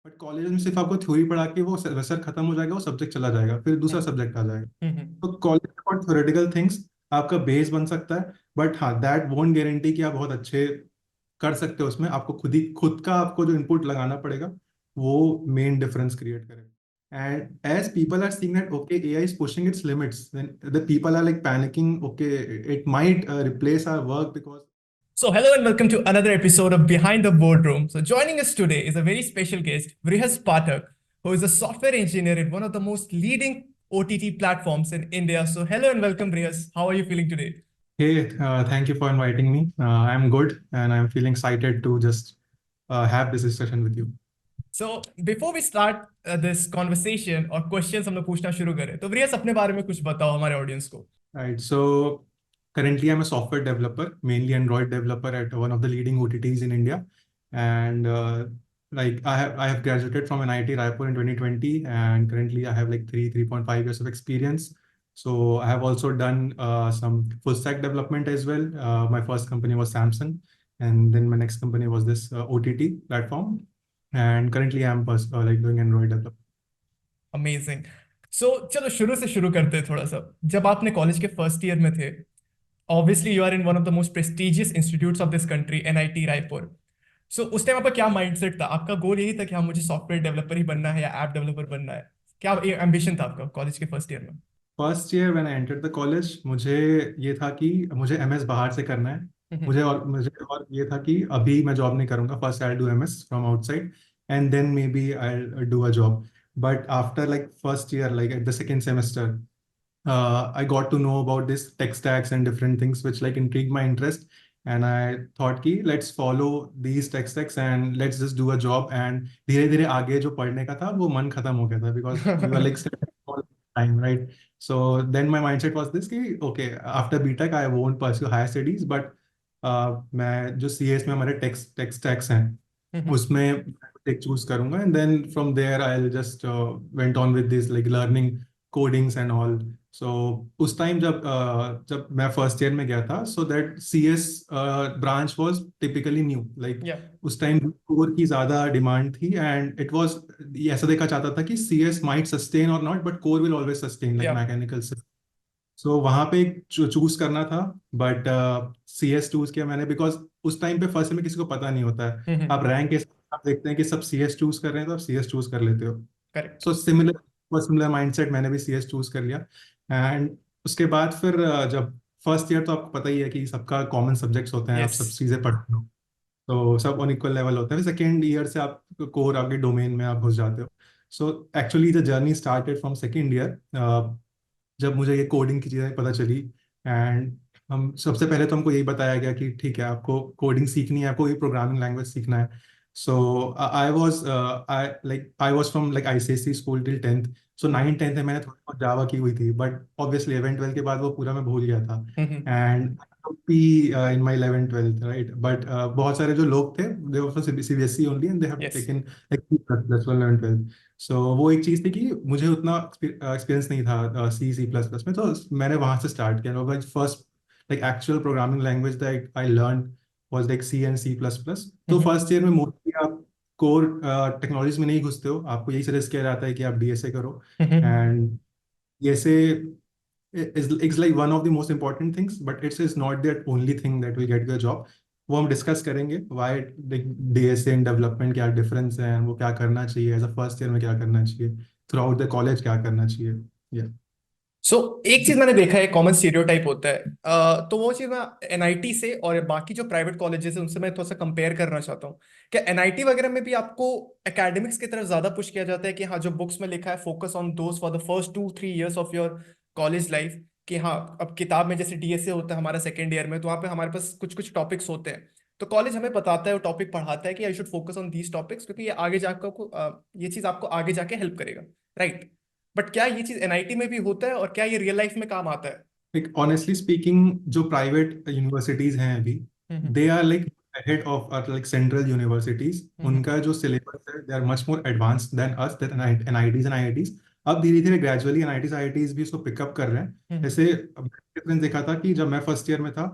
But college में सिर्फ आपको थ्योरी पढ़ा के वो सेमेस्टर खत्म हो जाएगा, वो सब्जेक्ट चला जाएगा, फिर दूसरा हम्म। सब्जेक्ट आ जाएगा। हम्म। तो कॉलेज फॉर थ्योरेटिकल थिंग्स आपका बेस बन सकता है, बट हाँ, दैट वोंट गारंटी कि आप बहुत अच्छे कर सकते हो उसमें। आपको खुद का आपको जो इनपुट लगाना पड़ेगा, वो मेन डिफरेंस क्रिएट करेगा। And as people are seeing that okay AI is pushing its limits, then the people are like panicking, okay it might replace our work because So, hello and welcome to another episode of Behind the Boardroom. So, joining us today is a very special guest, Vrihas Pathak, who is a software engineer at one of the most leading OTT platforms in India. So, hello and welcome, Vrihas. How are you feeling today? hey, thank you for inviting me. I'm good and I'm feeling excited to just have this discussion with you. So, before we start this conversation or questions हम लोग पूछना शुरू करें, तो व्रियस अपने बारे में कुछ बताओ हमारे ऑडियंस को. Right. So currently I'm a software developer, mainly Android developer at one of the leading OTTs in India. And like I have graduated from NIT Raipur in 2020, and currently I have like 3.5 years of experience. So I have also done some full stack development as well. My first company was Samsung, and then my next company was this OTT platform. And currently I'm like doing Android development. Amazing. So चलो शुरू से शुरू करते हैं थोड़ा सा. जब आपने कॉलेज के फर्स्ट ईयर में थे, obviously you are in one of the most prestigious institutes of this country, NIT Raipur. सो उस टाइम आपका क्या माइंडसेट था? आपका गोल यही था कि हाँ मुझे सॉफ्टवेयर डेवलपर ही बनना है या ऐप डेवलपर बनना है? क्या एम्बिशन था आपका कॉलेज के फर्स्ट ईयर में? First year when I entered the college, मुझे ये था कि मुझे एमएस बाहर से करना है। हम्म. मुझे और ये था कि अभी मैं जॉब नहीं करूंगा, first I do MS from outside and then maybe I do a job. But after like first year, like at the second semester, I got to know about this tech stacks and different things which like intrigued my interest, and I thought कि let's follow these tech stacks and let's just do a job। and धीरे धीरे आगे जो पढ़ने का था वो मन खत्म हो गया था because we were like studying all the time, right? So then my mindset was this कि okay, after BTech I won't pursue higher studies, but मैं जो CS में हमारे tech stacks हैं उसमें एक चूज करूंगा, and then from there I just went on with this like learning codings and all. So उस टाइम जब मैं फर्स्ट ईयर में गया था, so that CS branch was typically new, like yeah. उस टाइम कोर की ज्यादा डिमांड थी, एंड इट वाज ऐसा देखा जाता था कि CS माइट सस्टेन और not, but core will always sustain like या. मैकेनिकल। सो वहां पे एक चूज करना था, बट CS चूज किया मैंने बिकॉज उस टाइम पे फर्स्ट में किसी को पता नहीं होता है। आप रैंक के साथ आप देखते हैं कि सब CS चूज कर रहे हैं तो आप CS चूज कर लेते हो। करेक्ट. सो सिमिलर माइंडसेट, मैंने भी CS चूज कर लिया। एंड उसके बाद फिर जब फर्स्ट ईयर, तो आपको पता ही है कि सबका कॉमन सब्जेक्ट्स होते हैं, आप यस. सब चीज़ें पढ़ते हो, तो सब ऑन इक्वल लेवल होता है। फिर सेकेंड ईयर से आप कोर आपके डोमेन में आप घुस जाते हो। So actually the journey started from second year, जब मुझे ये कोडिंग की चीज़ें पता चली। एंड हम सबसे पहले तो हमको यही बताया गया कि ठीक है, आपको कोडिंग सीखनी है, आपको ये प्रोग्रामिंग लैंग्वेज सीखना है। So I was from like ICSE school till 10th। So 9 10th में मैंने थोड़ी बहुत जावा की हुई थी, बट ऑब्वियसली 11 12 के बाद वो पूरा मैं भूल गया था। एंड पी in my 11 12th, right? But बहुत सारे जो लोग थे, they were from CBSE only, and they have yes. Taken like plus 1 11 12। So वो एक चीज़ थी कि मुझे उतना एक्सपीरियंस नहीं था C++ में, तो मैंने वहाँ से स्टार्ट किया। First like actual programming language that I learn was like C and C++। तो फर्स्ट ईयर में मोस्टली आप कोर टेक्नोलॉजीज में नहीं घुसते हो, आपको यही सजेस्ट किया जाता है कि आप DSA करो। And DSA is like one of the most important things, but it's not the only thing that will get you a job। वो हम डिस्कस करेंगे वाई DSA एंड डेवलपमेंट क्या डिफरेंस है, वो क्या करना चाहिए एज अ फर्स्ट ईयर में, क्या करना चाहिए थ्रू आउट द कॉलेज, क्या करना चाहिए। या सो एक चीज मैंने देखा है, कॉमन स्टीरियोटाइप होता है. तो वो चीज मैं एनआईटी से और बाकी जो प्राइवेट कॉलेजेस है उनसे मैं थोड़ा सा कंपेयर करना चाहता हूँ. क्या एनआईटी वगैरह में भी आपको एकेडमिक्स की तरफ ज्यादा पुश किया जाता है कि हाँ जो बुक्स में लिखा है focus on those for the first 2 3 years of your college life, कि हाँ अब किताब में जैसे डीएसए होता है हमारा सेकेंड ईयर में, तो वहाँ पे हमारे पास कुछ कुछ टॉपिक्स होते हैं, तो कॉलेज हमें बताता है वो टॉपिक पढ़ाता है कि I should focus on these topics क्योंकि ये आगे जाकर ये चीज आपको आगे जाके हेल्प करेगा, राइट? बट क्या ये चीज एनआईटी में भी होता है और क्या ये रियल लाइफ में काम आता है? लाइक ऑनेस्टली स्पीकिंग, जो प्राइवेट यूनिवर्सिटीज हैं अभी, hmm. They are like ahead of like central universities. Hmm. उनका जो सिलेबस है, they are much more advanced than us, then NITs and IITs। अब धीरे धीरे ग्रेजुअली NITs IITs भी इसको पिकअप कर रहे हैं। हम्म. जैसे डिफरेंस देखा था कि जब मैं फर्स्ट ईयर में था,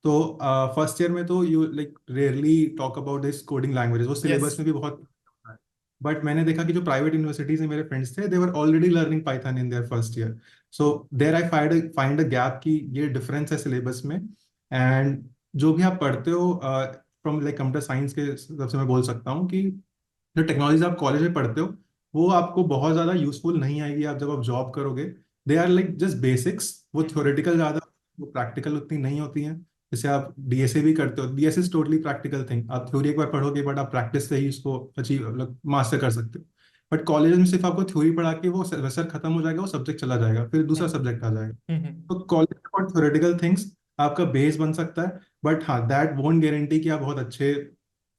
तो फर्स्ट ईयर में तो you like rarely talk about this coding languages, वो यस. सिलेबस में भी बहुत। बट मैंने देखा कि जो प्राइवेट यूनिवर्सिटीज में मेरे फ्रेंड्स थे, they were already learning Python in their first year. So there I find a gap कि ये डिफरेंस है सिलेबस में. एंड जो भी आप पढ़ते हो फ्रॉम लाइक कंप्यूटर साइंस के हिसाब से मैं बोल सकता हूँ कि जो टेक्नोलॉजीज आप कॉलेज में पढ़ते हो वो आपको बहुत ज़्यादा यूजफुल नहीं आएगी आप जब आप जॉब करोगे. They are like just basics. वो थ्योरेटिकल ज़्यादा, वो प्रैक्टिकल उतनी नहीं होती हैं. जैसे आप डीएसए भी करते हो, DSA is totally practical thing. आप थ्योरी एक बार पढ़ोगे बट आप प्रैक्टिस से ही उसको अचीव मतलब मास्टर कर सकते हो. बट कॉलेज में सिर्फ आपको थ्योरी पढ़ा के वो सेमेस्टर खत्म हो जाएगा, वो सब्जेक्ट चला जाएगा, फिर दूसरा हम्म सब्जेक्ट आ जाएगा. हम्म तो कॉलेज फॉर थ्योरेटिकल थिंग्स आपका बेस बन सकता है. बट हाँ, दैट वोंट गारंटी कि आप बहुत अच्छे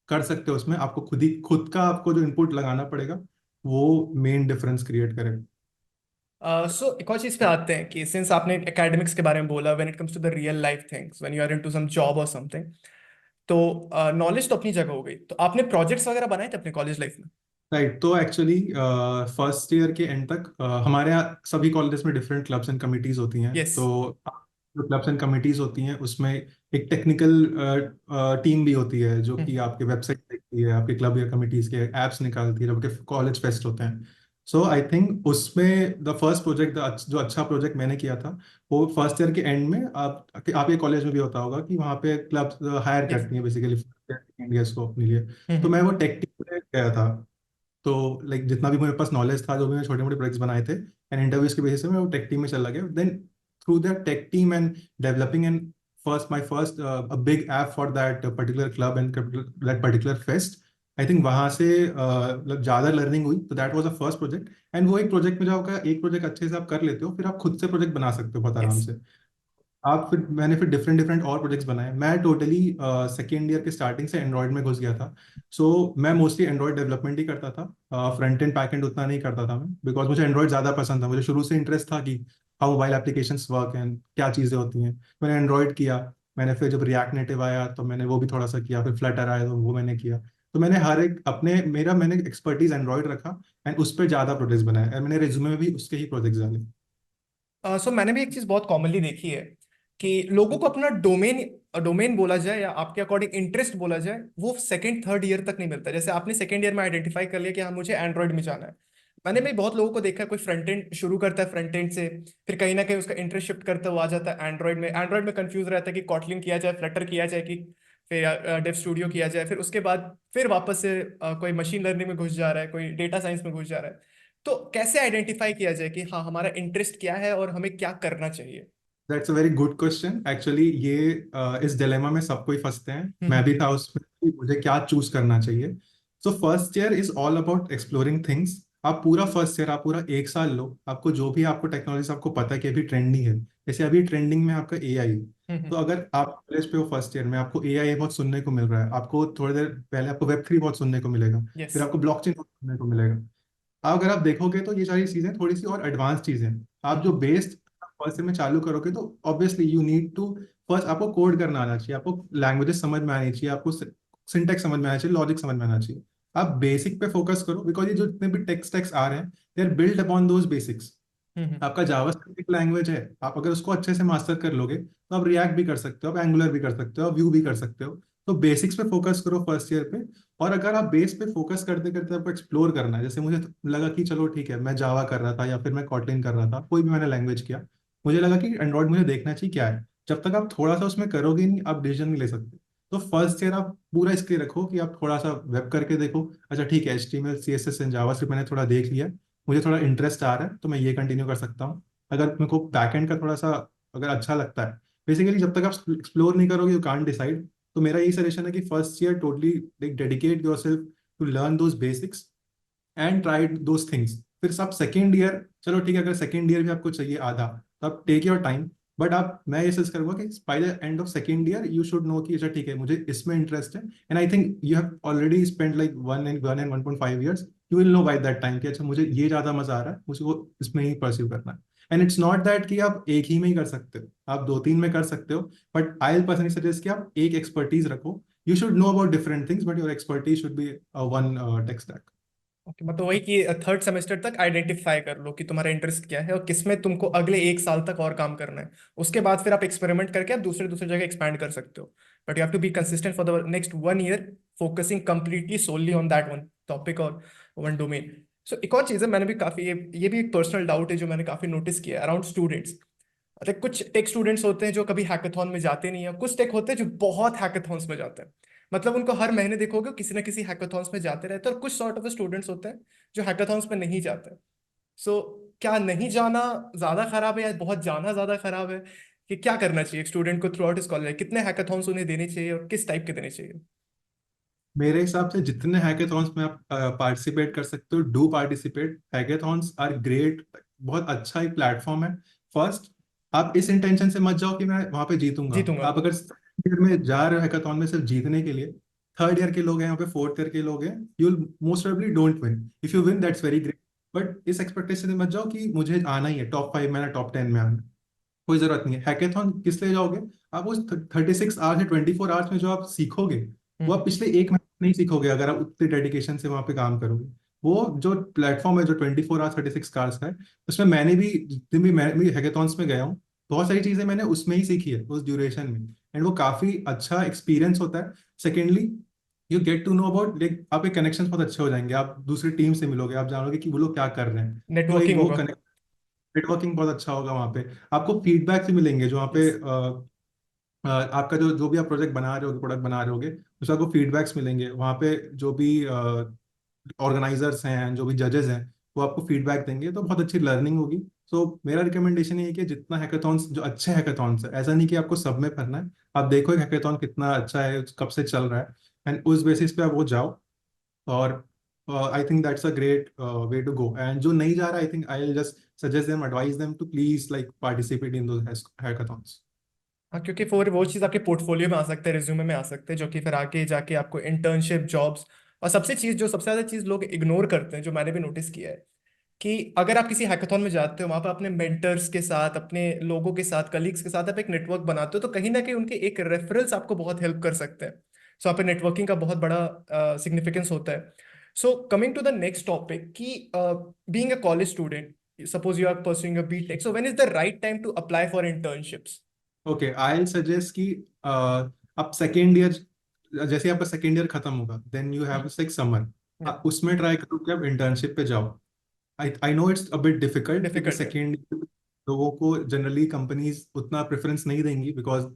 कर सकते हो उसमें. आपको खुद का आपको जो इनपुट लगाना पड़ेगा वो मेन डिफरेंस क्रिएट करेगा. सो एक और चीज पे आते हैं कि सिंस आपने एकेडमिक्स के बारे में बोला, when it comes to the real life things, when you are into some job और समथिंग, तो नॉलेज तो अपनी जगह हो गई, तो आपने प्रोजेक्ट्स वगैरह बनाए थे अपने कॉलेज लाइफ में? राइट. तो एक्चुअली फर्स्ट ईयर के एंड तक हमारे यहाँ सभी कॉलेजेस में डिफरेंट क्लब्स एंड कमिटीज होती हैं. यस। तो जो क्लब्स एंड कमिटीज होती हैं उसमें एक टेक्निकल टीम भी होती है जो कि आपके वेबसाइट देखती है, आपके क्लब या कमिटीज के एप्स निकालती है जब आपके कॉलेज फेस्ट होते हैं. सो आई थिंक उसमें द फर्स्ट प्रोजेक्ट जो अच्छा प्रोजेक्ट मैंने किया था वो फर्स्ट ईयर के एंड में. आपके कॉलेज में भी होता होगा कि वहाँ पे क्लब्स हायर यस। करती हैं बेसिकली इंडियंस को अपने लिए. तो मैं वो टेक टीम में गया था. तो लाइक जितना भी मेरे पास नॉलेज था, जो भी मैंने छोटे मोटे प्रोजेक्ट्स बनाए थे एंड इंटरव्यूज की बेसिस पे मैं वो टेक टीम में चला गया. Then through that tech team and developing and first my first uh big app for that particular club and that particular fest. I think वहां से मतलब ज़्यादा लर्निंग हुई. तो that was the first project. And वो एक project में जाओगे, एक प्रोजेक्ट अच्छे से आप कर लेते हो फिर आप खुद से प्रोजेक्ट बना सकते हो बहुत आराम यस। से. आप फिर मैंने फिर डिफरेंट डिफरेंट और प्रोजेक्ट्स बनाए. मैं टोटली सेकेंड ईयर के स्टार्टिंग से एंड्रॉयड में घुस गया था. सो मैं मोस्टली एंड्रॉयड डेवलपमेंट ही करता था. फ्रंट एंड बैक एंड उतना नहीं करता था मैं, बिकॉज मुझे एंड्रॉयड ज़्यादा पसंद था. मुझे शुरू से इंटरेस्ट था कि how mobile applications work and क्या चीज़ें होती हैं. मैंने एंड्रॉयड किया. मैंने फिर जब रिएक्ट नेटिव आया तो मैंने वो भी थोड़ा सा किया. फिर फ्लटर आया तो वो मैंने किया. तो मैंने हर एक अपने मैंने एक्सपर्टीज एंड्रॉयड रखा एंड उस पर ज़्यादा प्रोजेक्ट्स बनाए. और मैंने रिज्यूमे में भी उसके ही प्रोजेक्ट्स डाले. सो मैंने भी एक चीज बहुत कॉमनली देखी है कि लोगों को अपना डोमेन डोमेन बोला जाए या आपके अकॉर्डिंग इंटरेस्ट बोला जाए, वो सेकंड थर्ड ईयर तक नहीं मिलता। जैसे आपने सेकंड ईयर में आइडेंटिफाई कर लिया कि हाँ मुझे एंड्रॉइड में जाना है। मैंने भी बहुत लोगों को देखा है, कोई फ्रंट एंड शुरू करता है फ्रंट एंड से, फिर कहीं ना कहीं उसका इंटरेस्ट शिफ्ट करता हुआ आ जाता है एंड्रॉइड में। एंड्रॉइड में कंफ्यूज रहता है कि कॉटलिन किया जाए, फ्लटर किया जाए, कि फिर डेव स्टूडियो किया जाए, फिर उसके बाद फिर वापस से कोई मशीन लर्निंग में घुस जा रहा है, कोई डेटा साइंस में घुस जा रहा है। तो कैसे आइडेंटिफाई किया जाए कि हाँ हमारा इंटरेस्ट क्या है और हमें क्या करना चाहिए? That's a very good question. Actually ये इस डिलेमा में सबको ही फंसते हैं. मैं हम्म। भी था उसमें कि मुझे क्या चूज करना चाहिए. So first year is all about exploring things. आप पूरा फर्स्ट ईयर, आप पूरा एक साल लो. आपको जो भी आपको टेक्नोलॉजी आपको पता है कि अभी ट्रेंडिंग है. जैसे अभी ट्रेंडिंग में आपका एआई. तो हम्म। अगर आप कॉलेज पे हो फर्स्ट ईयर में, आपको एआई बहुत सुनने को मिल रहा है. आपको थोड़ी देर पहले आपको वेब 3 बहुत सुनने को मिलेगा. यस। फिर आपको ब्लॉकचेन बहुत सुनने को मिलेगा. अगर आप देखोगे तो ये सारी चीजें थोड़ी सी और एडवांस चीजें हैं. आप जो हम्म। बेस्ड फर्स्ट में चालू करोगे तो obviously you need to first आपको कोड करना आना चाहिए. आपको लैंग्वेजेस समझ में आनी चाहिए. आपको सिंटेक्स समझ में आना चाहिए, लॉजिक समझ में आना चाहिए. आप बेसिक पे फोकस करो बिकॉज ये जो जितने भी टेक्स्ट आ रहे हैं they are build upon those basics. Hmm. आपका जावास्क्रिप्ट एक लैंग्वेज है. आप अगर उसको अच्छे से मास्टर कर लोगे तो आप रिएक्ट भी कर सकते हो, आप एंगुलर भी कर सकते हो, आप व्यू भी कर सकते हो. तो बेसिक्स पे फोकस करो फर्स्ट ईयर पे. और अगर आप बेस पे फोकस करते करते आपको एक्सप्लोर करना है, जैसे मुझे लगा कि चलो ठीक है मैं जावा कर रहा था या फिर मैं कॉटलिन कर रहा था, कोई भी मैंने लैंग्वेज किया, मुझे लगा कि एंड्रॉइड मुझे देखना चाहिए क्या है. जब तक आप थोड़ा सा उसमें करोगे नहीं आप डिसीजन नहीं ले सकते. तो फर्स्ट ईयर आप पूरा इसके रखो कि आप थोड़ा सा वेब करके देखो. अच्छा ठीक है, HTML CSS एंड जावास्क्रिप्ट मैंने थोड़ा देख लिया, मुझे थोड़ा इंटरेस्ट आ रहा है तो मैं ये कंटिन्यू कर सकता हूँ. अगर मेरे को बैकएंड का थोड़ा सा अगर अच्छा लगता है, बेसिकली जब तक आप एक्सप्लोर नहीं करोगे यू कांट डिसाइड. तो मेरा यही सजेशन है कि first year totally dedicate yourself to learn those basics and try those things. फिर सब सेकेंड ईयर चलो ठीक है, अगर सेकेंड ईयर भी आपको चाहिए आधा तो आप टेक योर टाइम. बट आप मैं ये सजेस्ट करूंगा कि by the end of second year you should know कि अच्छा ठीक है मुझे इसमें इंटरेस्ट है. And I think you have already spend like 1 and 1.5 years. You will know by that time कि अच्छा मुझे ये ज्यादा मजा आ रहा है, मुझे वो इसमें ही परस्यू करना है. एंड इट्स नॉट दैट कि आप एक ही में ही कर सकते हो, आप दो तीन में कर सकते हो. But I will personally suggest कि आप एक एक्सपर्टीज रखो. You should know about different things but your expertise should be one tech stack. Okay, मतलब वही कि थर्ड सेमेस्टर तक आइडेंटिफाई कर लो कि तुम्हारा इंटरेस्ट क्या है और किसमें तुमको अगले एक साल तक और काम करना है। उसके बाद फिर आप एक्सपेरिमेंट करके आप दूसरे दूसरे जगह एक्सपैंड कर सकते हो। But you have to be consistent for the next 1 year, focusing completely solely on that one topic. और वन डोमेन। सो एक और चीज़ है, मैंने भी काफ़ी ये भी एक पर्सनल डाउट है जो मैंने काफ़ी नोटिस किया है अराउंड स्टूडेंट्स। मतलब कुछ टेक स्टूडेंट्स होते हैं जो कभी हैकाथॉन में जाते नहीं है, कुछ टेक होते हैं जो बहुत हैकाथॉन्स में जाते हैं, मतलब उनको हर महीने देखोगे किसी ना किसी हैकाथॉन्स में जाते रहते हैं, और कुछ सॉर्ट ऑफ स्टूडेंट्स होते हैं जो हैकाथॉन्स में नहीं जाते। सो क्या नहीं जाना ज्यादा खराब है या बहुत जाना ज्यादा खराब है? कि क्या करना चाहिए एक स्टूडेंट को थ्रू आउट इस कॉलेज, कितने हैकाथॉन्स उन्हें देने चाहिए और किस टाइप के देने चाहिए? मेरे हिसाब से जितने हैकेथॉन्स में आप पार्टिसिपेट कर सकते हो, do participate. Hackathons are great, बहुत अच्छा एक प्लेटफॉर्म है। फर्स्ट, आप इस इंटेंशन से मत जाओ कि मैं वहां पे जीतूंगा। जीतूंगा। आप अगर सेकंड ईयर में जा रहे हो हैकेथॉन में सिर्फ जीतने के लिए, थर्ड ईयर के लोग हैं यहाँ पे, फोर्थ ईयर के लोग हैं, you will most probably don't win. If you win that's very great, but इस एक्सपेक्टेशन से मत जाओ कि मुझे आना ही है टॉप 5 में, टॉप 10 में आना। कोई जरूरत नहीं है। हैकेथॉन किस लिए जाओगे? आप उस 36 आवर्स या 24 आवर्स में जो आप सीखोगे, वो आप हम्म। पिछले एक महीने नहीं सीखोगे अगर आप उतने डेडिकेशन से वहां पे काम करोगे। वो जो प्लेटफॉर्म है जो 24 आवर्स 36 आवर्स का है, उसमें मैंने भी जितने भी मैं भी हैकेथॉन्स में गया हूँ, बहुत सारी चीजें मैंने उसमें ही सीखी है उस ड्यूरेशन में। एंड वो काफी अच्छा एक्सपीरियंस होता है। Secondly, you get to know about, like आपके कनेक्शन बहुत अच्छे हो जाएंगे, आप दूसरी टीम से मिलोगे, आप जानोगे कि वो लोग क्या कर रहे हैं। तो एक नेटवर्किंग वो होगा। नेटवर्किंग बहुत अच्छा होगा वहाँ पे। आपको फीडबैक भी मिलेंगे जो वहाँ पे यस। आपका जो जो भी आप प्रोजेक्ट बना रहे होगे, प्रोडक्ट बना रहे होगे, उससे आपको फीडबैक्स मिलेंगे वहाँ पे। जो भी ऑर्गेनाइजर्स हैं, जो भी जजेस हैं, वो आपको फीडबैक देंगे, तो बहुत अच्छी लर्निंग होगी। सो मेरा रिकमेंडेशन ये है कि जितना हैकाथॉन्स, जो अच्छे हैकाथॉन्स है, ऐसा नहीं कि आपको सब में करना है, आप देखो एक हैकाथॉन कितना अच्छा है, कब से चल रहा है, एंड उस बेसिस पे आप वो जाओ। और I think that's a great way to go. And जो नहीं जा रहा, I think I will just suggest them, advice them to please like participate in those hackathons. हाँ, क्योंकि फिर वो चीज़ आपके पोर्टफोलियो में आ सकते हैं, रिज्यूमे में आ सकते हैं, जो कि फिर आगे जाके आपको इंटर्नशिप जॉब्स। और सबसे चीज़ जो सबसे ज़्यादा चीज़ लोग इग्नोर करते हैं, जो मैंने भी नोटिस किया है, कि अगर आप किसी हैकाथॉन में जाते हो, वहाँ पर अपने मेंटर्स के साथ, अपने लोगों के साथ, कलीग्स के साथ आप एक नेटवर्क बनाते हो, तो कहीं ना कहीं उनके एक रेफरेंस आपको बहुत हेल्प कर सकते हैं। सो यहाँ पे नेटवर्किंग का बहुत बड़ा सिग्निफिकेंस होता है। So coming to the next topic, कि being a college student, suppose you are pursuing a BTech, so when is the right time to apply for internships? Okay, I suggest कि आप second year, जैसे आपका second year खत्म होगा, then you have like summer, आप उसमें try करो कि आप इंटर्नशिप पे जाओ। I I know it's a bit difficult, क्योंकि डिफिकल्ट है। सेकेंड लोगों को जनरली कंपनीज उतना प्रेफरेंस नहीं देंगी, because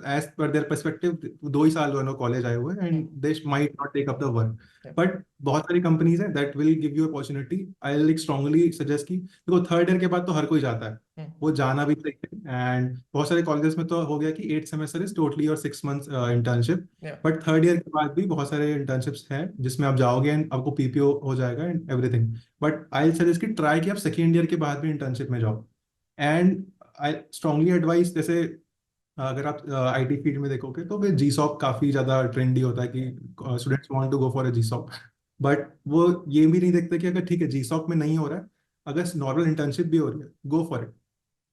as per their perspective 2 ही साल जो है कॉलेज आए हुए, and hmm. They might not take up the work. Yeah. But बहुत सारी कंपनीज हैं that will give you opportunity. I like strongly suggest की, देखो थर्ड ईयर के बाद तो हर कोई जाता है, हम्म। वो जाना भी चाहिए। एंड बहुत सारे कॉलेजेस में तो हो गया कि 8 सेमेस्टर इज टोटली और 6 months internship. Yeah. But third year के बाद भी बहुत सारे इंटर्नशिप्स हैं जिसमें आप जाओगे एंड आपको पीपीओ हो जाएगा and everything. But I suggest कि ट्राई कि आप सेकेंड ईयर के बाद भी इंटर्नशिप में जाओ। एंड आई स्ट्रांगली एडवाइस, जैसे अगर आप आईटी फील्ड में देखोगे तो फिर जीसॉप काफी ज्यादा ट्रेंडी होता है कि students want to go for a जीसॉप। बट वो ये भी नहीं देखते कि अगर ठीक है जीसॉप में नहीं हो रहा है, अगर नॉर्मल इंटर्नशिप भी हो रही है, गो फॉर इट।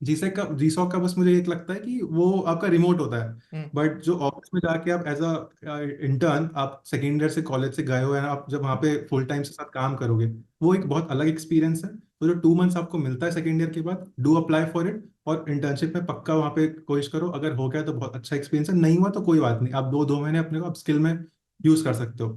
जीसॉक का बस मुझे एक लगता है कि वो आपका रिमोट होता है। हम्म। बट जो ऑफिस में जाके आप एज अ इंटर्न, आप सेकेंड ईयर से कॉलेज से गए हो, या आप जब वहाँ पे फुल टाइम के साथ काम करोगे, वो एक बहुत अलग एक्सपीरियंस है। तो जो 2 मंथ्स आपको मिलता है सेकेंड ईयर के बाद, डू अप्लाई फॉर इट, और इंटर्नशिप में पक्का वहाँ पे कोशिश करो। अगर हो गया तो बहुत अच्छा एक्सपीरियंस है, नहीं हुआ तो कोई बात नहीं, आप दो दो महीने अपने को अपस्किल में यूज कर सकते हो,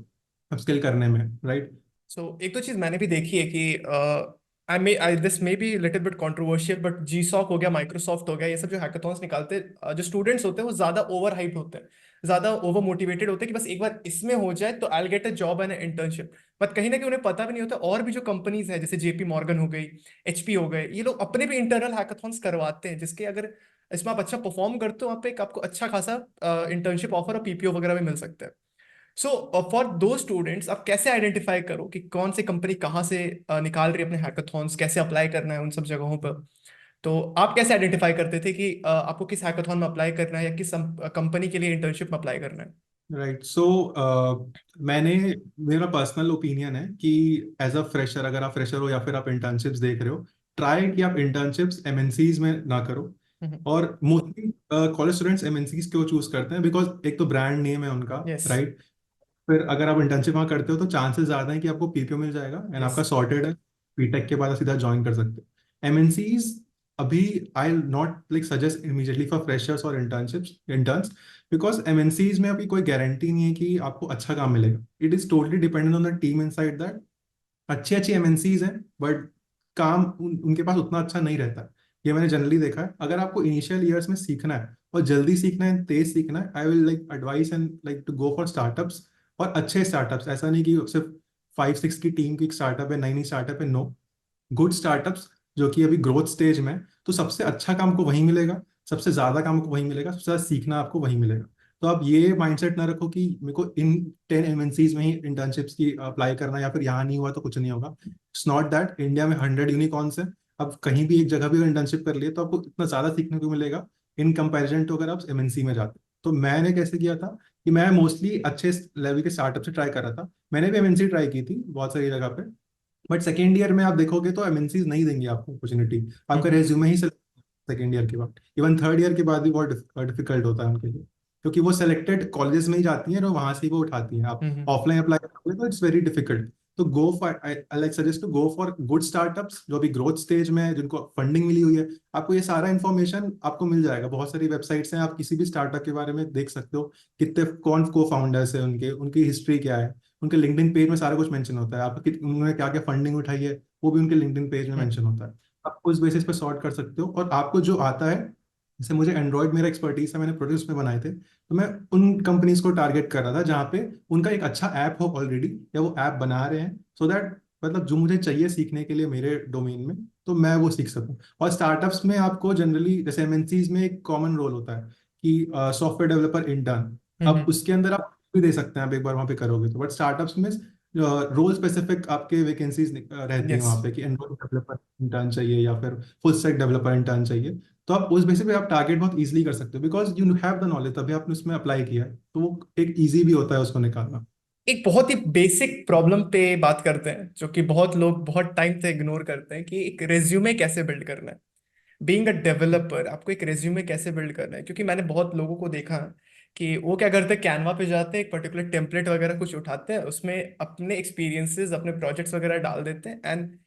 अपस्किल करने में, राइट। सो एक तो चीज मैंने भी देखी है कि I this may be little bit controversial, but GSoC हो गया, माइक्रोसॉफ्ट हो गया, ये सब जो हैकाथॉन्स निकालते हैं, जो स्टूडेंट्स होते हैं वो ज्यादा ओवर हाइप्ड होते हैं, ज्यादा ओवर मोटिवेटेड होते हैं कि बस एक बार इसमें हो जाए तो I get a job and internship. But कहीं ना कहीं उन्हें पता भी नहीं होता, और भी जो कंपनीज है जैसे जेपी मॉर्गन हो गई, एचपी हो गए, ये लोग अपने भी इंटरनल हैकाथॉन्स करवाते हैं, जिसके अगर इसमें आप अच्छा परफॉर्म करते हो, वहाँ पे एक आपको अच्छा खासा इंटर्नशिप ऑफर और पीपीओ वगैरह भी मिल सकता है। सो फॉर दो स्टूडेंट्स, आप कैसे आइडेंटिफाई करो कि कौन सी कंपनी कहाँ से निकाल रही है अपने हैकाथॉन्स, कैसे अप्लाई करना है उन सब जगहों पर? तो आप कैसे आइडेंटिफाई करते थे कि आपको किस हैकाथॉन में अप्लाई करना है या किस कंपनी के लिए इंटर्नशिप में अप्लाई करना है? राइट। सो मैंने, मेरा पर्सनल ओपिनियन है कि एज अ फ्रेशर, अगर आप फ्रेशर हो या फिर आप इंटर्नशिप्स देख रहे हो, ट्राई कि आप इंटर्नशिप्स एमएनसीज में ना करो। और मोस्टली कॉलेज स्टूडेंट्स एमएनसीज क्यों चूज करते हैं? बिकॉज एक तो ब्रांड नेम है उनका, यस। राइट। फिर अगर आप इंटर्नशिप वहाँ करते हो तो चांसेस ज्यादा है कि आपको पीपीओ मिल जाएगा एंड यस। आपका सॉर्टेड है, बीटेक के बाद आप सीधा ज्वाइन कर सकते हो एमएनसीज। अभी I not like suggest immediately for freshers और इंटर्न्स, बिकॉज एमएनसीज में अभी कोई गारंटी नहीं है कि आपको अच्छा काम मिलेगा। It is totally dependent on the team inside that, अच्छी अच्छी एमएनसीज हैं, बट काम उनके पास उतना अच्छा नहीं रहता है। ये मैंने जनरली देखा है। अगर आपको इनिशियल ईयर्स में सीखना है और जल्दी सीखना है, तेज सीखना है, I will like advice and like to go for startups. और अच्छे स्टार्टअप्स, ऐसा नहीं कि सिर्फ 5-6 की टीम की स्टार्टअप है, नई नई स्टार्टअप है, नो। गुड स्टार्टअप्स जो कि अभी ग्रोथ स्टेज में है, तो सबसे अच्छा काम को वहीं मिलेगा, सबसे ज्यादा काम को वहीं मिलेगा, सबसे ज्यादा सीखना आपको वहीं मिलेगा। तो आप ये माइंडसेट ना रखो कि मेरे को इन 10 एमएनसीज में ही इंटर्नशिप्स की अप्लाई करना है, या फिर यहाँ नहीं हुआ तो कुछ नहीं होगा। It's not that. इंडिया में 100 यूनिकॉर्न्स है। आप कहीं भी एक जगह भी अगर इंटर्नशिप कर लिए तो आपको इतना ज्यादा सीखने को मिलेगा इन कंपैरिजन टू अगर आप एमएनसी में जाते। तो मैंने कैसे किया था कि मैं मोस्टली अच्छे लेवल के स्टार्टअप से ट्राई कर रहा था। मैंने भी एमएनसी ट्राई की थी बहुत सारी जगह पे, बट सेकेंड ईयर में आप देखोगे तो एमएनसीज नहीं देंगे आपको अपॉर्चुनिटी। आपका हम्म रेज्यूमे ही सेकेंड ईयर के बाद, इवन थर्ड ईयर के बाद भी बहुत डिफिकल्ट होता है उनके लिए, क्योंकि वो सेलेक्टेड कॉलेजेस में ही जाती हैं और वहां से ही वो उठाती हैं। आप हम्म ऑफलाइन अप्लाई करोगे तो इट्स वेरी डिफिकल्ट। तो go for, I like suggest to go for good startups जो अभी ग्रोथ स्टेज में है, जिनको फंडिंग मिली हुई है। आपको ये सारा इन्फॉर्मेशन आपको मिल जाएगा, बहुत सारी वेबसाइट्स हैं, आप किसी भी स्टार्टअप के बारे में देख सकते हो। कितने कौन को फाउंडर्स है, उनके उनकी हिस्ट्री क्या है, उनके लिंक्डइन पेज में सारा कुछ मेंशन होता है। आप उन्होंने क्या क्या फंडिंग उठाई है, वो भी उनके लिंक्डइन पेज में हम्म मेंशन होता है। आप उस बेसिस पे सॉर्ट कर सकते हो। और आपको जो आता है, जैसे मुझे एंड्रॉयड मेरा एक्सपर्टीज है, मैंने प्रोजेक्ट्स में बनाए थे, तो मैं उन कंपनीज को टारगेट कर रहा था जहाँ पे उनका एक अच्छा ऐप हो ऑलरेडी, या वो ऐप बना रहे हैं, सो दैट मतलब जो मुझे चाहिए सीखने के लिए मेरे डोमेन में, तो मैं वो सीख सकूं। और स्टार्टअप्स में आपको जनरली, जैसे एमएनसीज में एक कॉमन रोल होता है कि सॉफ्टवेयर डेवलपर इंटर्न। अब हम्म उसके अंदर आप भी दे सकते हैं, आप एक बार वहाँ पे करोगे तो। बट स्टार्टअप्स में रोल स्पेसिफिक आपके वैकेंसीज रहती हैं यस। वहाँ पे कि एंड्रॉइड डेवलपर इंटर्न चाहिए या फिर फुल स्टैक डेवलपर इंटर्न चाहिए। तो आप उस बेसिस पे आप टारगेट बहुत इजीली कर सकते हो, because you have the knowledge, तभी आपने उसमें अप्लाई किया है, तो वो एक इजी भी होता है उसको निकालना। एक बहुत ही बेसिक प्रॉब्लम पे बात करते हैं जो कि बहुत लोग बहुत टाइम से इग्नोर करते हैं, कि एक रेज्यूमे कैसे बिल्ड करना है। बीइंग अ डेवलपर आपको एक रेज्यूमे कैसे बिल्ड करना है, क्योंकि मैंने बहुत लोगों को देखा है कि वो क्या करते हैं, कैनवा पे जाते हैं, एक पर्टिकुलर टेम्पलेट वगैरह कुछ उठाते हैं, उसमें अपने एक्सपीरियंसेस अपने प्रोजेक्ट्स वगैरह डाल देते हैं, and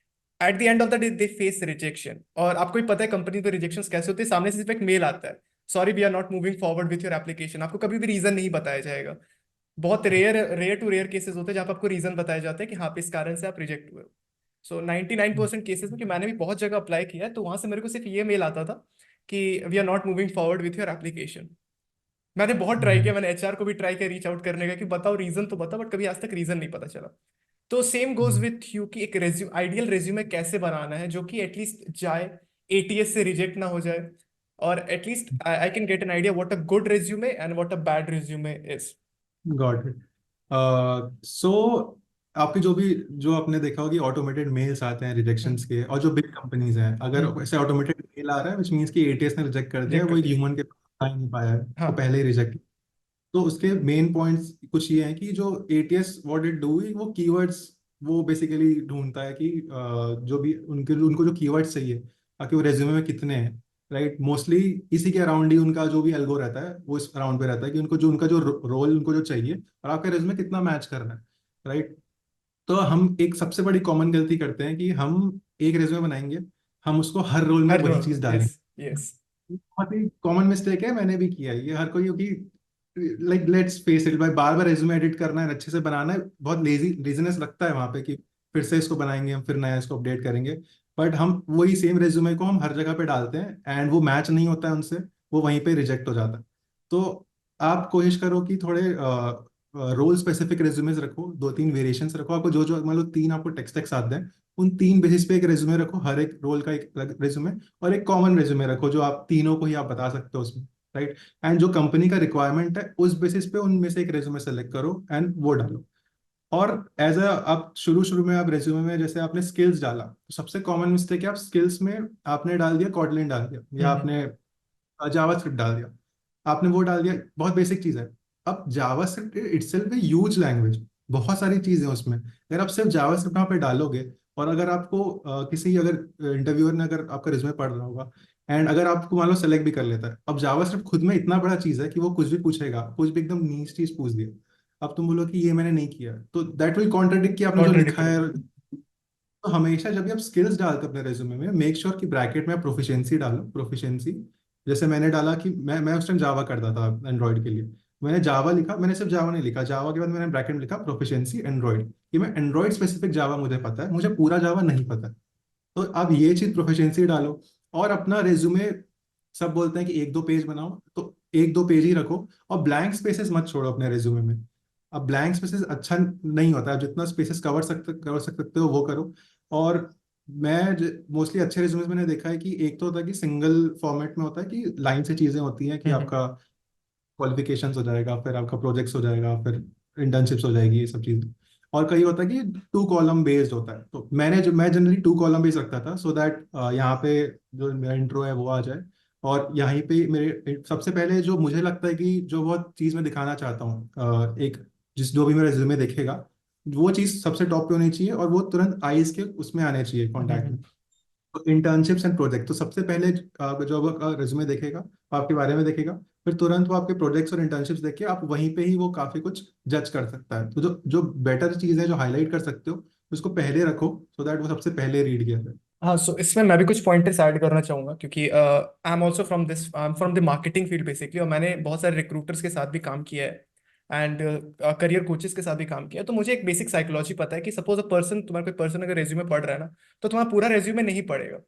at the end of the day they face rejection. और आपको ही पता है कंपनी पे रिजेक्शंस कैसे होते हैं, सामने से सिर्फ एक मेल आता है, sorry we are not moving forward with your application. आपको कभी भी रीजन नहीं बताया जाएगा। बहुत rare rare to rare cases होते हैं जहाँ पे आपको रीजन बताया जाता है कि हाँ पे इस कारण से आप रिजेक्ट हुए हो। सो 99% केसेस में, कि मैंने भी बहुत जगह अप्लाई किया है, तो वहां से मेरे को सिर्फ ये मेल आता था कि we are not moving forward with your application. मैंने बहुत ट्राई किया, हम्म। मैंने एचआर को भी ट्राई किया रीच आउट करने का कि बताओ रीजन तो बताओ, बट कभी आज तक रीजन नहीं पता चला। तो same goes hmm. With you, कि एक रेज्यूम आइडियल रेज्यूमे कैसे बनाना है जो कि एटलीस्ट जाए, एटीएस से रिजेक्ट ना हो जाए, और at least I can get an idea what a good resume and what a bad resume is. Got it. So आपकी जो भी, जो आपने देखा होगी ऑटोमेटेड मेल्स आते हैं रिजेक्शंस के, और जो बिग कंपनीज हैं, अगर ऐसे ऑटोमेटेड मेल आ रहा है विच मीन्स कि एटीएस ने रिजेक्ट कर दिया है, रिजेक्ट कर वो एक दिया। ह्यूमन के पास आ ही नहीं पाया है, हाँ। तो पहले ही रिजेक्ट। तो उसके मेन पॉइंट्स कुछ ये हैं कि जो एटीएस व्हाट इट डू, वो कीवर्ड्स, वो बेसिकली ढूंढता है कि जो भी उनके उनको जो कीवर्ड्स चाहिए, ताकि वो रेज्यूमे में कितने हैं, राइट। मोस्टली इसी के अराउंड ही उनका जो भी एल्गो रहता है, वो इस अराउंड पे रहता है कि उनको जो उनका जो रोल उनको जो चाहिए और आपका रेज्यूमे कितना मैच कर रहा है, राइट। तो हम एक सबसे बड़ी कॉमन गलती करते हैं कि हम एक रेज्यूमे बनाएंगे, हम उसको हर रोल में हर वही रोल चीज में, डालेंगे। Yes yes. बहुत ही कॉमन मिस्टेक है, मैंने भी किया है ये, हर कोई, क्योंकि लाइक लेट्स फेस इट भाई, बार बार रेज्यूमे एडिट करना है, अच्छे से बनाना है, बहुत लेजीनेस लगता है वहां पे कि फिर से इसको बनाएंगे हम, फिर नया इसको अपडेट करेंगे। बट हम वही सेम रेज्यूमे को हम हर जगह पे डालते हैं एंड वो मैच नहीं होता है उनसे, वो वहीं पे रिजेक्ट हो जाता है। तो आप कोशिश करो कि थोड़े रोल स्पेसिफिक रेज्यूमेस रखो, 2-3 वेरिएशंस रखो। आपको जो जो मान लो 3 आपको टेक्स्ट टेक्स आते हैं, उन 3 बेसिस पे एक रेज्यूमे रखो, हर एक रोल का एक रेज्यूमे, और एक कॉमन रेज्यूमे रखो जो आप तीनों को ही आप बता सकते हो उसमें, राइट। एंड जो कंपनी का रिक्वायरमेंट है उस बेसिस पे उनमें से एक रेज्यूमे सेलेक्ट करो एंड वो डालो। और एज अ, आप शुरू शुरू में आप रेज्यूमे में जैसे आपने स्किल्स डाला, तो सबसे कॉमन मिस्टेक है आप स्किल्स में आपने डाल दिया कॉटलिन डाल दिया, या हम्म आपने जावा स्क्रिप्ट डाल दिया, आपने वो डाल दिया, बहुत बेसिक चीज है। अब JavaScript itself a huge language, बहुत सारी चीजें हैं उसमें। अगर आप सिर्फ जावा स्क्रिप्ट वहाँ पे डालोगे, और अगर आपको किसी अगर इंटरव्यूअर ने अगर आपका रिज्यूमे पढ़ रहा होगा, एंड अगर आपको मान लो सेलेक्ट भी कर लेता है, अब जावा स्क्रिप्ट खुद में इतना बड़ा चीज है कि वो कुछ भी पूछेगा, कुछ भी एकदम नीच चीज पूछ दिया, अब तुम बोलो कि ये मैंने नहीं किया, तो दैट विल कॉन्ट्रडिक्ट कि आपने जो कॉन्ट्रडिक्ट लिखा कर है। देगा। तो हमेशा जब भी आप स्किल्स डालते हो अपने रेज्यूमे में, मेक श्योर कि ब्रैकेट में आप प्रोफिशिएंसी डालो, प्रोफिशिएंसी। जैसे मैंने डाला कि मैं उस टाइम जावा करता था एंड्रॉइड के लिए, मैंने जावा लिखा, मैंने सिर्फ जावा नहीं लिखा, जावा के बाद मैंने ब्रैकेट में लिखा प्रोफिशिएंसी एंड्रॉइड, कि मैं एंड्रॉइड स्पेसिफिक जावा मुझे पता है, मुझे पूरा जावा नहीं पता। तो अब ये चीज प्रोफिशिएंसी डालो, और अपना रेज्यूमे, सब बोलते हैं कि एक दो पेज बनाओ, तो एक दो पेज ही रखो, और ब्लैंक स्पेसेस मत छोड़ो अपने रेज्यूमे में। अब ब्लैंक स्पेसेस अच्छा नहीं होता है, जितना स्पेसेस कवर सकते हो वो करो। और मैं मोस्टली अच्छे रिज्यूमे मैंने देखा है कि एक तो होता है कि सिंगल फॉर्मेट में होता है, कि लाइन से चीजें होती हैं, कि हम्म। आपका क्वालिफिकेशंस हो जाएगा, फिर आपका प्रोजेक्ट्स हो जाएगा, फिर इंटर्नशिप्स हो जाएगी, ये सब चीज़। और कई होता है कि टू कॉलम बेस्ड होता है, तो मैं जनरली टू कॉलम बेस्ड रखता था, सो दैट यहाँ पे जो मेरा इंट्रो है वो आ जाए, और यहीं पे मेरे सबसे पहले जो मुझे लगता है कि जो बहुत चीज़ मैं दिखाना चाहता हूँ, एक जिस जो भी मेरा रिज्यूमे देखेगा, वो चीज़ सबसे टॉप पे होनी चाहिए, और वो तुरंत आईज के उसमें आने चाहिए, कॉन्टैक्ट में। हम्म। तो इंटर्नशिप्स एंड प्रोजेक्ट, तो सबसे पहले जो आपका रिज्यूमे देखेगा, वो आपके बारे में देखेगा, फिर तुरंत वो आपके प्रोजेक्ट्स और इंटर्नशिप्स देख के आप वहीं पे ही वो काफी कुछ जज कर सकता है। तो जो जो बेटर चीज है जो हाईलाइट कर सकते हो, उसको पहले रखो, सो दैट वो सबसे पहले रीड किया जाए। हाँ, सो इसमें मैं भी कुछ पॉइंटर्स ऐड करना चाहूंगा, क्योंकि I am also from this, I am from the marketing field basically, और मैंने बहुत सारे रिक्रूटर्स के साथ भी काम किया है, एंड करियर कोचेस के साथ भी काम किया है। तो मुझे एक बेसिक साइकोलॉजी पता है कि सपोज अ पर्सन, तुम्हारा कोई पर्सन अगर रेज्यूमे पढ़ रहा है ना, तो तुम्हारा पूरा रेज्यूमे नहीं पढ़ेगा।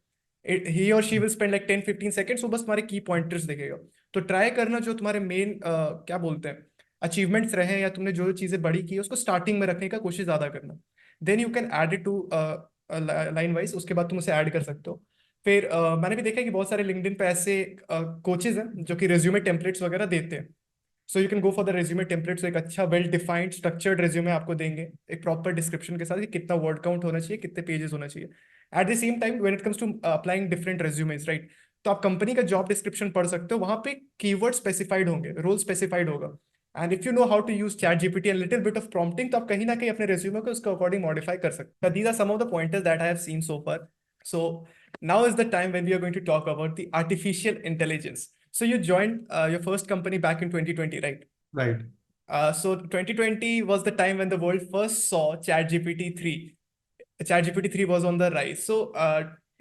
ही और she will spend like 10-15 seconds, वो बस तुम्हारे की पॉइंटर्स देखेगा। तो ट्राई करना जो तुम्हारे मेन क्या बोलते हैं अचीवमेंट्स रहे, या तुमने जो चीजें बड़ी की है, उसको स्टार्टिंग में रखने का कोशिश ज्यादा करना। Then you can add it to line wise, उसके बाद तुम उसे ऐड कर सकते हो। फिर मैंने भी देखा है कि बहुत सारे लिंक्डइन पे ऐसे कोचेज हैं जो कि रेज्यूमे टेम्पलेट्स वगैरह देते हैं। So you can go for the resume templates, एक अच्छा वेल डिफाइंड स्ट्रक्चर्ड रेज्यूमे आपको देंगे, एक प्रॉपर डिस्क्रिप्शन के साथ कि कितना वर्ड काउंट होना चाहिए, कितने पेजेस होना चाहिए। At the same time when it comes to applying different resumes, right, तो आप कंपनी का जॉब डिस्क्रिप्शन पढ़ सकते हो, वहां पे कीवर्ड स्पेसिफाइड होंगे, रोल स्पेसिफाइड होगा। And if you know how to use ChatGPT and little bit of prompting, तो आप कहीं ना कहीं अपने रेज्यूमे को उसके अकॉर्डिंग मॉडिफाई कर सकते हैं। These are some of the pointers that I have seen so far. So now is the time when we are going to talk about the artificial intelligence. So you joined your first company back in 2020, right? Right. So 2020 was the time when the world first saw ChatGPT 3. ChatGPT 3 was on the rise. So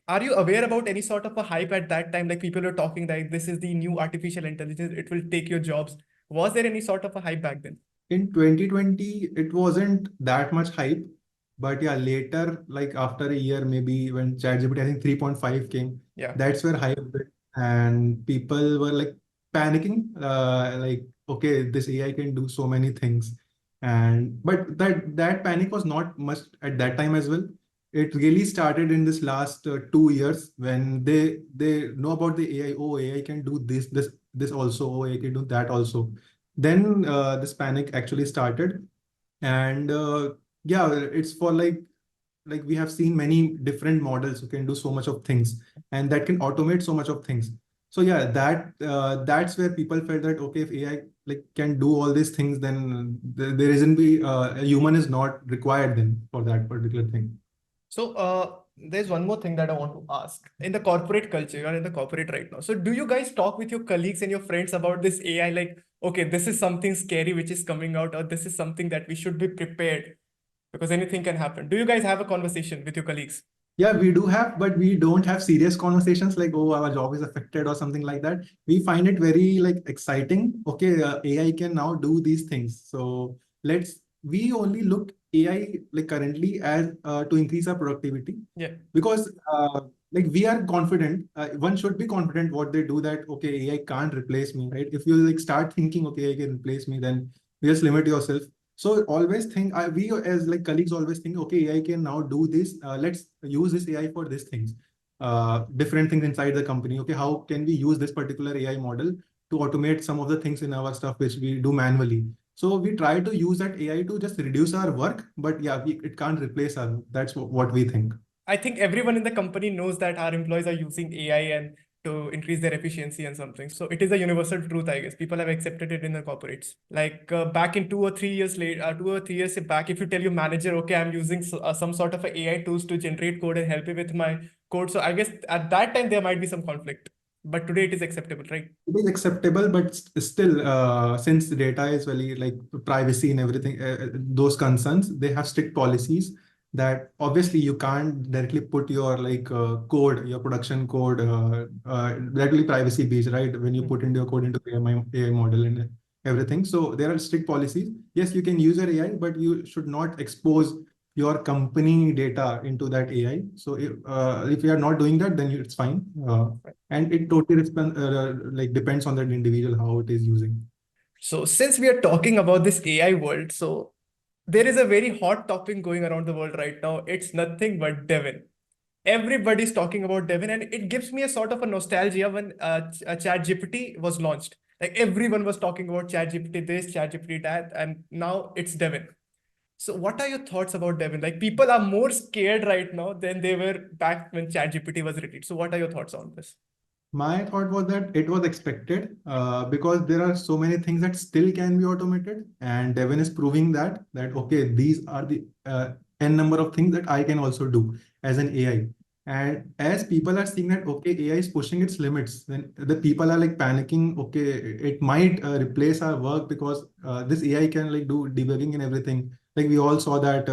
are you aware about any sort of a hype at that time? Like people were talking like this is the new artificial intelligence, it will take your jobs. Was there any sort of a hype back then? In 2020, it wasn't that much hype, but yeah, later, like after a year, maybe when ChatGPT, I think 3.5 came, Yeah. that's where hype hit, and people were like panicking, like, okay, this AI can do so many things. And but that panic was not much at that time as well. It really started in this last 2 years when they know about the AI. Oh, AI can do this also. Oh, AI can do that also. Then this panic actually started, and yeah, it's for like we have seen many different models who can do so much of things, and that can automate so much of things. So yeah, that's where people felt that okay, if AI like can do all these things, then there isn't be a human is not required then for that particular thing. So there's one more thing that I want to ask. In the corporate culture, you're in the corporate right now. So do you guys talk with your colleagues and your friends about this AI? Like, okay, this is something scary which is coming out, or this is something that we should be prepared because anything can happen. Do you guys have a conversation with your colleagues? Yeah, we do have, but we don't have serious conversations like, oh, our job is affected or something like that. We find it very like exciting. Okay, AI can now do these things. So we only look AI like currently as to increase our productivity, Yeah. because like we are confident. One should be confident what they do, that okay, AI can't replace me, right? If you like start thinking, okay, AI can replace me, then you just limit yourself. So always think, we as like colleagues always think, okay, AI can now do this. Let's use this AI for these things, different things inside the company. Okay, how can we use this particular AI model to automate some of the things in our stuff which we do manually? So we try to use that AI to just reduce our work, but yeah, it can't replace our work. That's what we think. I think everyone in the company knows that our employees are using AI and to increase their efficiency and something. So it is a universal truth, I guess. People have accepted it in the corporates. Like back in 2 or 3 years later, 2 or 3 years back, if you tell your manager, okay, I'm using some sort of a AI tools to generate code and help me with my code. So I guess at that time there might be some conflict, but today it is acceptable, right? It is acceptable, but still, since data is very like privacy and everything, those concerns, they have strict policies that obviously you can't directly put your like code, your production code, directly privacy based, right? When you put into your code into AI model in it. everything. So there are strict policies. Yes, you can use your AI, but you should not expose your company data into that AI. So if you are not doing that, then it's fine. And it totally like depends on that individual how it is using. So since we are talking about this AI world, so there is a very hot topic going around the world right now. It's nothing but Devin. Everybody's talking about Devin, and it gives me a sort of a nostalgia when ChatGPT was launched. Like everyone was talking about ChatGPT this, ChatGPT that, and now it's Devin. So what are your thoughts about Devin? Like people are more scared right now than they were back when ChatGPT was released. So what are your thoughts on this? My thought was that it was expected because there are so many things that still can be automated, and Devin is proving that okay, these are the n number of things that I can also do as an AI. And as people are seeing that okay, AI is pushing its limits, then the people are like panicking. Okay, it might replace our work because this AI can like do debugging and everything. Like we all saw that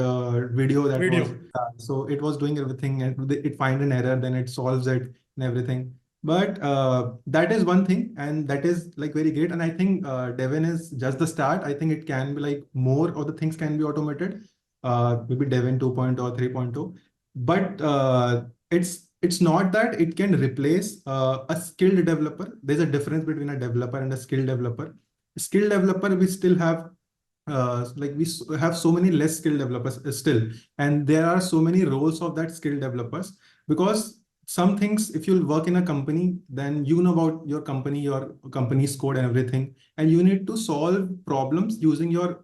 video that was Video. so it was doing everything and it find an error, then it solves it and everything. But that is one thing, and that is like very great. And I think Devin is just the start. I think it can be like more of the things can be automated, maybe Devin 2.0 or 3.0. But it's not that it can replace a skilled developer. There's a difference between a developer and a skilled developer. Skilled developer, we still have like have so many less skilled developers still, and there are so many roles of that skilled developers because some things, if you work in a company, then you know about your company's code and everything, and you need to solve problems using your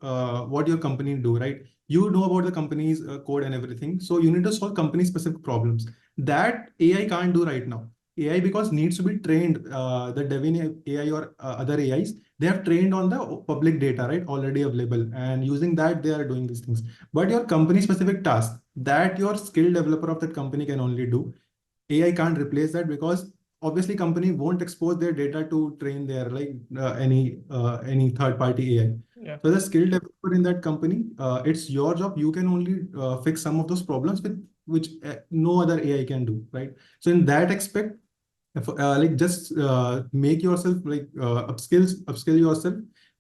what your company do, right? You know about the company's code and everything, so you need to solve company specific problems that AI can't do right now. AI because needs to be trained, the Devin AI or other AIs, they have trained on the public data, right, already available, and using that they are doing these things. But your company specific task that your skilled developer of that company can only do, AI can't replace that because obviously company won't expose their data to train their like any third party AI. Yeah. So the skilled developer in that company, it's your job. You can only fix some of those problems with which no other AI can do, right? So in that aspect, like just make yourself like upskill yourself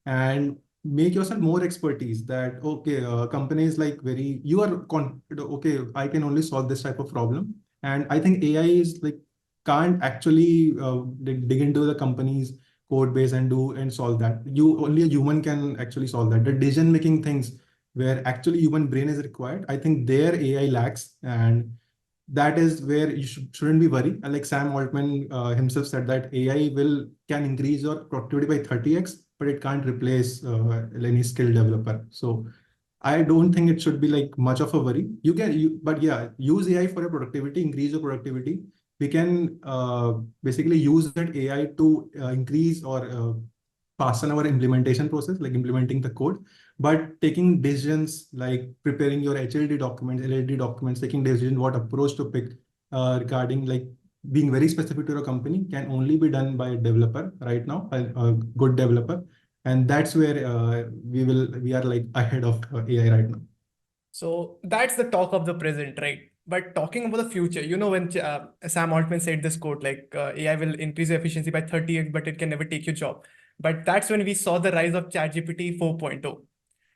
and make yourself more expertise that okay, companies like very you are okay, I can only solve this type of problem. And I think AI is like can't actually dig into the company's code base and do and solve that. You only a human can actually solve that. The decision making things where actually human brain is required, I think their AI lacks, and that is where you shouldn't be worried. And like Sam Altman himself said that AI will can increase your productivity by 30x, but it can't replace any skilled developer. So I don't think it should be like much of a worry. But yeah, use AI for your productivity, increase your productivity. We can basically use that AI to increase or fasten our implementation process, like implementing the code, but taking decisions like preparing your HLD documents, LLD documents, taking decision what approach to pick regarding like being very specific to your company can only be done by a developer right now, a good developer. And that's where we are like ahead of AI right now. So that's the talk of the present, right? But talking about the future, you know, when Sam Altman said this quote, like AI will increase your efficiency by 30x, but it can never take your job. But that's when we saw the rise of ChatGPT 4.0,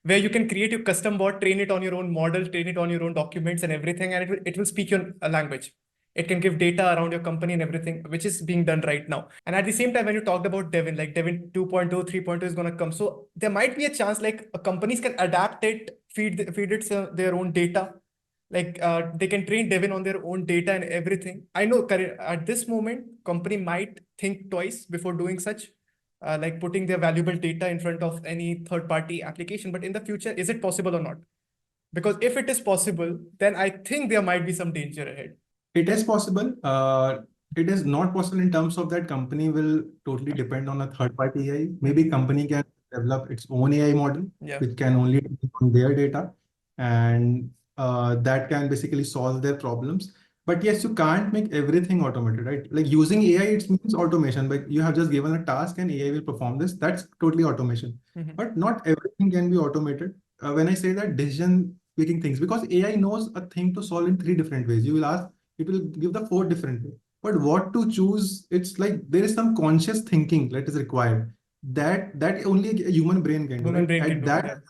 where you can create your custom bot, train it on your own model, train it on your own documents and everything, and it will speak your language. It can give data around your company and everything, which is being done right now. And at the same time, when you talked about Devin, like Devin 2.0, 3.0 is going to come. So there might be a chance like companies can adapt it, feed it their own data. Like they can train Devin on their own data and everything. I know at this moment, company might think twice before doing such, like putting their valuable data in front of any third party application. But in the future, is it possible or not? Because if it is possible, then I think there might be some danger ahead. It is possible. It is not possible in terms of that company will totally depend on a third party AI. Maybe Mhm. company can develop its own AI model, Yeah. which can only depend on their data, and that can basically solve their problems. But yes, you can't make everything automated, right? Like using AI, it means automation. But you have just given a task and AI will perform this. That's totally automation. Mhm. But not everything can be automated. When I say that decision making things, because AI knows a thing to solve in three different ways. You will ask it will give the four different way. But what to choose, it's like there is some conscious thinking that is required. that only a human brain can do, human right? Brain can At do, that,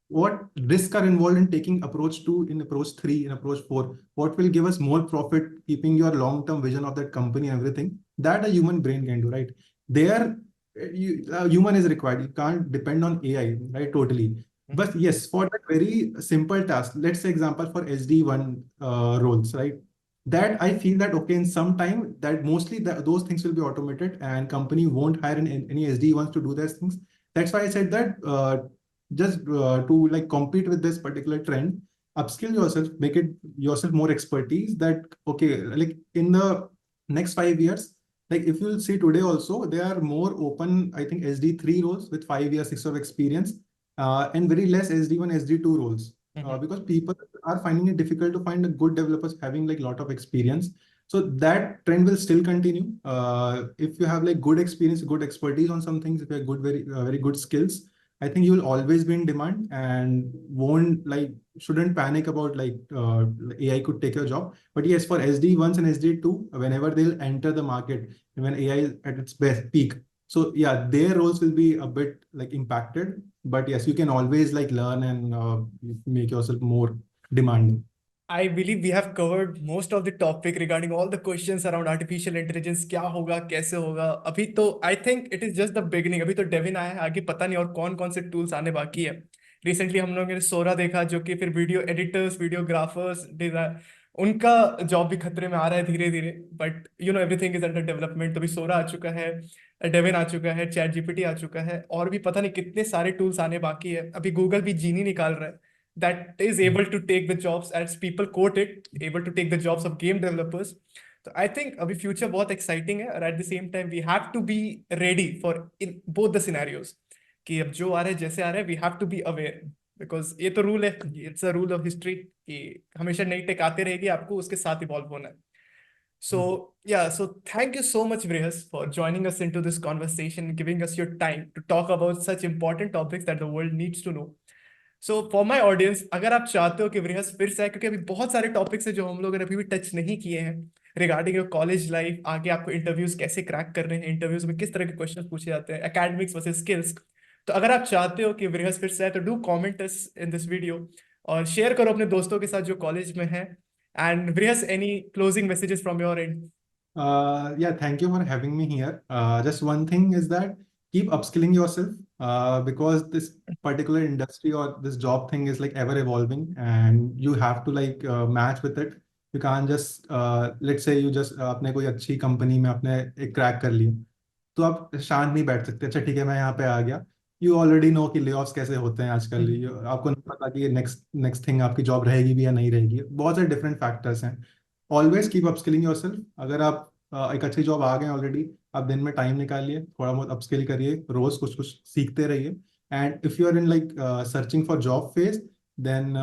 what risks are involved in taking approach 2, in approach 3, in approach 4? What will give us more profit, keeping your long-term vision of that company and everything? That a human brain can do, right? There, human is required. You can't depend on AI, right? Totally. But yes, for that very simple task, let's say example for SD1 roles, right? That I feel that okay, in some time that mostly those things will be automated and company won't hire any SD1s to do those things. That's why I said that just to like compete with this particular trend, upskill yourself, make it yourself more expertise. That okay, like in the next 5 years, like if you'll see today also, they are more open. I think SD3 roles with 5 years, 6 of experience, and very less SD1, SD2 roles. Because people are finding it difficult to find a good developers having like lot of experience. So that trend will still continue. If you have like good experience, good expertise on some things, if you have good, very good skills, I think you will always be in demand and won't like shouldn't panic about like AI could take your job. But yes, for SD1s and SD2, whenever they'll enter the market, when AI is at its best peak, so yeah, their roles will be a bit like impacted. But yes, you can always like learn and make yourself more demanding. I believe we have covered most of the topic regarding all the questions around artificial intelligence, क्या होगा कैसे होगा। अभी तो I think it is just the beginning, अभी तो Devine आया है, आगे पता नहीं और कौन कौन से टूल्स आने बाकी है। रिसेंटली हम लोगों ने सोरा देखा, जो कि फिर वीडियो एडिटर्स, वीडियोग्राफर्स, डिजाइन, उनका जॉब भी खतरे में आ रहा है धीरे धीरे। But you know everything is under development. तो अभी सोरा आ चुका है, डेविन आ चुका है, चैट जीपीटी आ चुका है, और भी पता नहीं कितने सारे टूल्स आने बाकी है। अभी गूगल भी जीनी निकाल रहा है that is able to take the jobs, as people quote it, able to take the jobs of game developers. So I think अभी future बहुत exciting है, और at the same time we have to be ready for in both the scenarios, कि अब जो आ रहे हैं जैसे आ रहे हैं we have to be aware, because ये तो रूल है, it's a rule of history कि हमेशा नई टेक आते रहेगी, आपको उसके साथ इवॉल्व होना है। So yeah, so thank you so much, Vrihas, for joining us into this conversation, giving us your time to talk about such important topics that the world needs to know. So for my audience, अगर आप चाहते हो कि वृहस फिर से आए, क्योंकि अभी बहुत सारे टॉपिक्स हैं जो हम लोगों ने अभी भी टच नहीं किए हैं रिगार्डिंग योर कॉलेज लाइफ, आगे आपको इंटरव्यूज कैसे क्रैक करने हैं, इंटरव्यूज में किस तरह के क्वेश्चन पूछे जाते हैं, एकेडमिक्स वर्सेस स्किल्स। तो अगर आप चाहते हो कि वृहस फिर से आए, तो do comment us in this video, और शेयर करो अपने दोस्तों के साथ जो कॉलेज में है। एंड वृहस, any closing messages from your end? Yeah, thank you for having me here. Just one thing is that keep upskilling yourself because this particular industry or this job thing is like ever evolving and you have to like match with it. You can't just let's say you just अपने कोई अच्छी company में अपने एक crack कर लिया तो आप शांत नहीं बैठ सकते। अच्छा ठीक है, मैं यहाँ पे आ गया। यू ऑलरेडी नो कि ले कैसे होते हैं आजकल। आपको नहीं पता कि नेक्स्ट नेक्स्ट थिंग आपकी जॉब रहेगी भी या नहीं रहेगी। बहुत सारे डिफरेंट फैक्टर्स हैं। Always keep upskilling yourself. अगर आप एक अच्छी जॉब आ गए ऑलरेडी, आप दिन में टाइम निकालिए, थोड़ा बहुत अपस्किल करिए, रोज कुछ कुछ सीखते रहिए। And if you are in like searching for job phase, then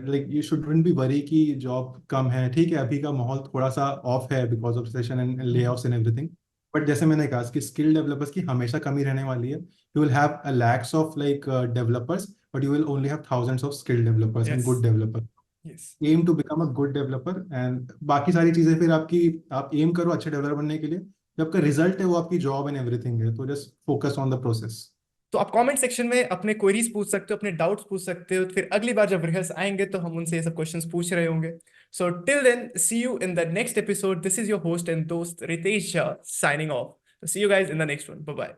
like you shouldn't be worry कि जॉब कम है। ठीक है, अभी का माहौल थोड़ा सा ऑफ है बिकॉज ऑफ सेशन एंड ले ऑफ्स एंड एवरीथिंग। बट जैसे मैंने कहा कि स्किल डेवलपर्स की हमेशा कमी रहने वाली है। You will have a lacks of like developers, but you will only have thousands of skill developers and yes, good developers. Yes. Aim to become a good developer and बाकी सारी चीजें फिर आपकी, आप एम करो अच्छे डेवलपर बनने के लिए। जो आपका रिजल्ट है वो आपकी जॉब एंड एवरीथिंग है। तो just focus on the process. तो आप कमेंट सेक्शन में अपने क्वेरीज पूछ सकते हो, अपने डाउट्स पूछ सकते हो, फिर अगली बार जब रिहर्स आएंगे तो हम उनसे ये सब क्वेश्चंस पूछ रहे होंगे। So till then, see you in the next episode. This is your host and दोस्त Ritesh Jha signing off. See you guys in the next one. Bye bye.